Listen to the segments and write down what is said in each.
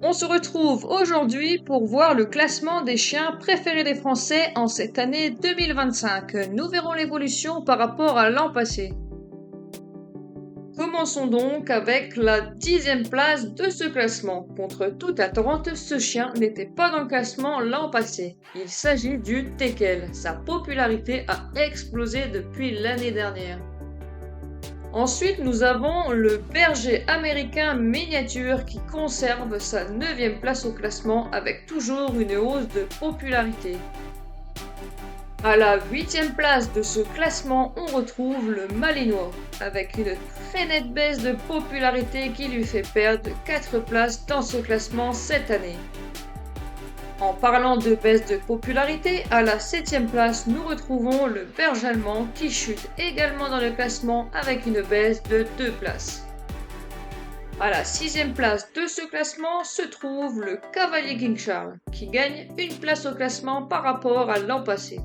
On se retrouve aujourd'hui pour voir le classement des chiens préférés des Français en cette année 2025. Nous verrons l'évolution par rapport à l'an passé. Commençons donc avec la 10e place de ce classement. Contre toute attente, ce chien n'était pas dans le classement l'an passé. Il s'agit du Teckel. Sa popularité a explosé depuis l'année dernière. Ensuite, nous avons le berger américain miniature qui conserve sa 9e place au classement avec toujours une hausse de popularité. À la 8e place de ce classement, on retrouve le Malinois, avec une très nette baisse de popularité qui lui fait perdre 4 places dans ce classement cette année. En parlant de baisse de popularité, à la 7e place, nous retrouvons le berger allemand qui chute également dans le classement avec une baisse de 2 places. À la 6e place de ce classement se trouve le Cavalier King Charles, qui gagne une place au classement par rapport à l'an passé.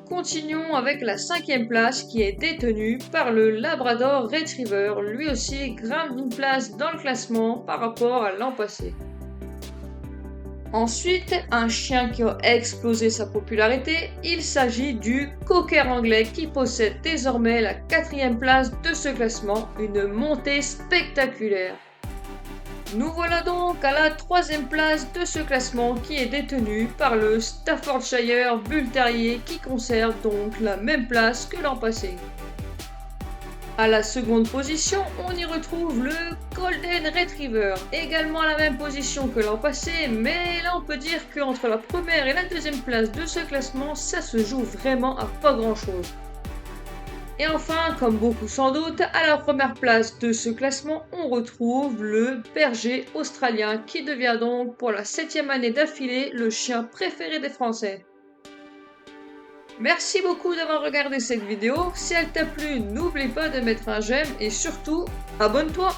Continuons avec la 5e place qui est détenue par le Labrador Retriever, lui aussi grimpe une place dans le classement par rapport à l'an passé. Ensuite, un chien qui a explosé sa popularité, il s'agit du Cocker anglais qui possède désormais la 4e place de ce classement, une montée spectaculaire. Nous voilà donc à la 3e place de ce classement qui est détenue par le Staffordshire Bull Terrier qui conserve donc la même place que l'an passé. À la seconde position, on y retrouve le Golden Retriever, également à la même position que l'an passé, mais là on peut dire qu'entre la première et la deuxième place de ce classement, ça se joue vraiment à pas grand chose. Et enfin, comme beaucoup sans doute, à la première place de ce classement, on retrouve le berger australien qui devient donc pour la 7e année d'affilée le chien préféré des Français. Merci beaucoup d'avoir regardé cette vidéo. Si elle t'a plu, n'oublie pas de mettre un j'aime et surtout, abonne-toi!